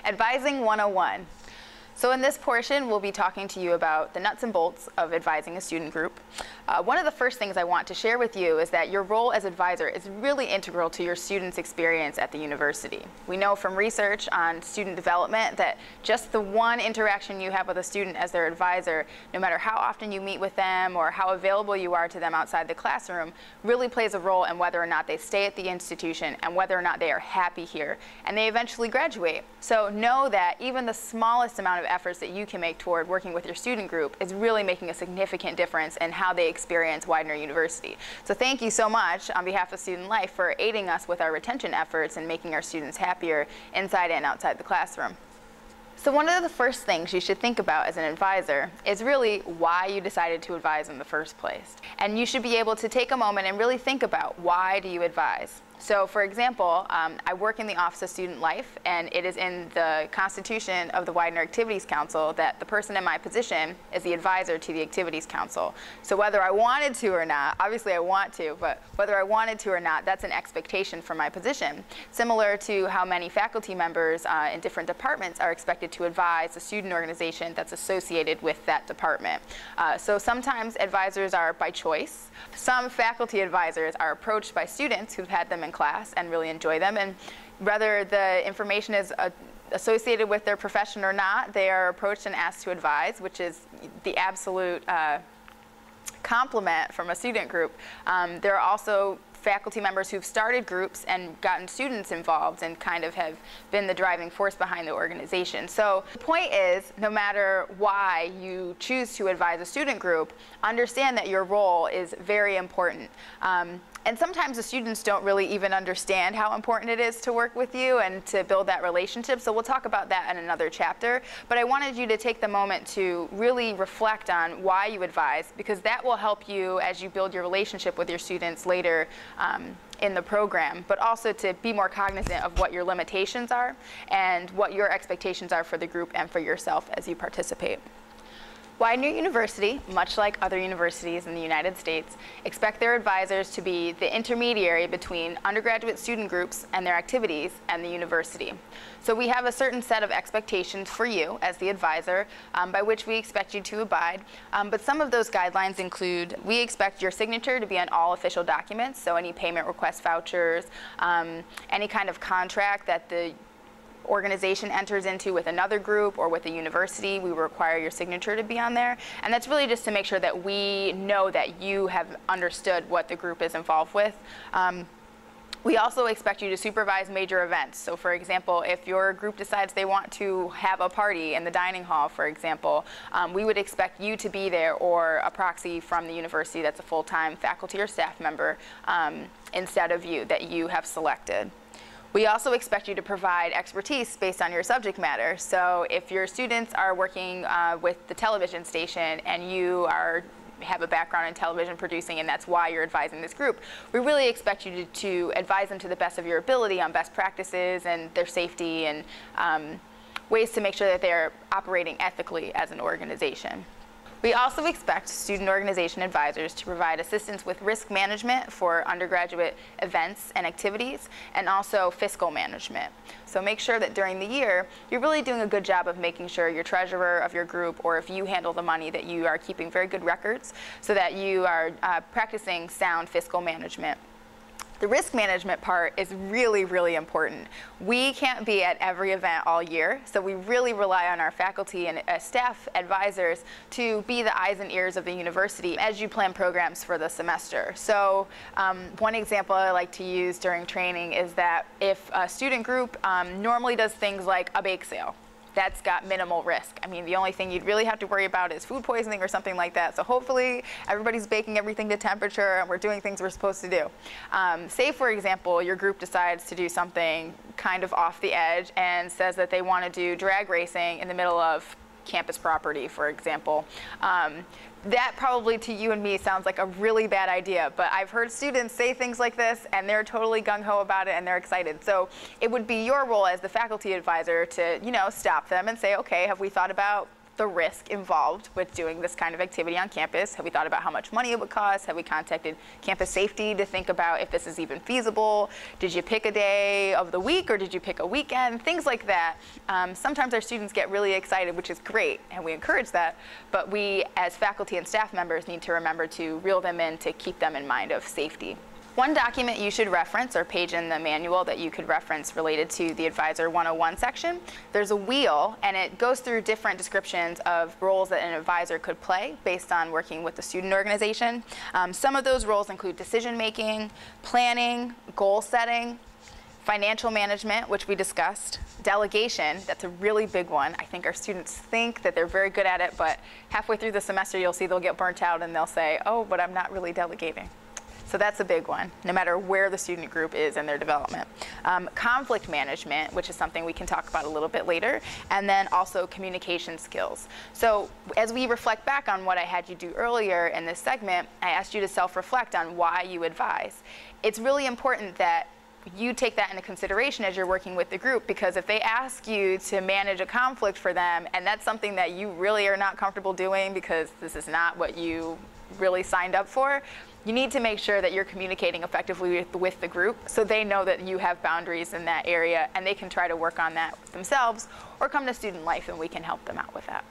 Advising 101. So in this portion, we'll be talking to you about the nuts and bolts of advising a student group. One of the first things I want to share with you is that your role as advisor is really integral to your students' experience at the university. We know from research on student development that just the one interaction you have with a student as their advisor, no matter how often you meet with them or how available you are to them outside the classroom, really plays a role in whether or not they stay at the institution and whether or not they are happy here, and they eventually graduate. So know that even the smallest amount of efforts that you can make toward working with your student group is really making a significant difference in how they experience Widener University. So thank you so much on behalf of Student Life for aiding us with our retention efforts and making our students happier inside and outside the classroom. So one of the first things you should think about as an advisor is really why you decided to advise in the first place. And you should be able to take a moment and really think about why do you advise. So for example, I work in the Office of Student Life, and it is in the Constitution of the Widener Activities Council that the person in my position is the advisor to the Activities Council. So whether I wanted to or not, obviously I want to, but whether I wanted to or not, that's an expectation for my position. Similar to how many faculty members in different departments are expected to advise a student organization that's associated with that department. So sometimes advisors are by choice. Some faculty advisors are approached by students who've had them in class and really enjoy them, and whether the information is associated with their profession or not, they are approached and asked to advise, which is the absolute compliment from a student group. There are also faculty members who've started groups and gotten students involved and kind of have been the driving force behind the organization. So the point is, no matter why you choose to advise a student group, understand that your role is very important. And sometimes the students don't really even understand how important it is to work with you and to build that relationship. So we'll talk about that in another chapter. But I wanted you to take the moment to really reflect on why you advise, because that will help you as you build your relationship with your students later in the program, but also to be more cognizant of what your limitations are and what your expectations are for the group and for yourself as you participate. Widener University, much like other universities in the United States, expect their advisors to be the intermediary between undergraduate student groups and their activities and the university. So we have a certain set of expectations for you as the advisor by which we expect you to abide, but some of those guidelines include, we expect your signature to be on all official documents, so any payment request vouchers, any kind of contract that the organization enters into with another group or with a university, we require your signature to be on there. And that's really just to make sure that we know that you have understood what the group is involved with. We also expect you to supervise major events. So for example, if your group decides they want to have a party in the dining hall, for example, we would expect you to be there, or a proxy from the university that's a full-time faculty or staff member instead of you, that you have selected. We also expect you to provide expertise based on your subject matter. So if your students are working with the television station and you have a background in television producing and that's why you're advising this group, we really expect you to advise them to the best of your ability on best practices and their safety and ways to make sure that they're operating ethically as an organization. We also expect student organization advisors to provide assistance with risk management for undergraduate events and activities, and also fiscal management. So make sure that during the year, you're really doing a good job of making sure your treasurer of your group, or if you handle the money, that you are keeping very good records so that you are practicing sound fiscal management. The risk management part is really, really important. We can't be at every event all year, so we really rely on our faculty and staff advisors to be the eyes and ears of the university as you plan programs for the semester. So one example I like to use during training is that if a student group normally does things like a bake sale, that's got minimal risk. I mean, the only thing you'd really have to worry about is food poisoning or something like that. So hopefully everybody's baking everything to temperature and we're doing things we're supposed to do. Say, for example, your group decides to do something kind of off the edge and says that they want to do drag racing in the middle of campus property, for example. That probably to you and me sounds like a really bad idea, but I've heard students say things like this and they're totally gung-ho about it and they're excited. So it would be your role as the faculty advisor to, stop them and say, okay, have we thought about the risk involved with doing this kind of activity on campus? Have we thought about how much money it would cost? Have we contacted campus safety to think about if this is even feasible? Did you pick a day of the week or did you pick a weekend? Things like that. Sometimes our students get really excited, which is great, and we encourage that, but we as faculty and staff members need to remember to reel them in to keep them in mind of safety. One document you should reference, or page in the manual that you could reference related to the Advisor 101 section, there's a wheel, and it goes through different descriptions of roles that an advisor could play based on working with the student organization. Some of those roles include decision making, planning, goal setting, financial management, which we discussed, delegation, that's a really big one. I think our students think that they're very good at it, but halfway through the semester you'll see they'll get burnt out and they'll say, oh, but I'm not really delegating. So that's a big one, no matter where the student group is in their development. Conflict management, which is something we can talk about a little bit later, and then also communication skills. So as we reflect back on what I had you do earlier in this segment, I asked you to self-reflect on why you advise. It's really important that you take that into consideration as you're working with the group, because if they ask you to manage a conflict for them, and that's something that you really are not comfortable doing because this is not what you really signed up for, you need to make sure that you're communicating effectively with the group so they know that you have boundaries in that area and they can try to work on that themselves or come to Student Life and we can help them out with that.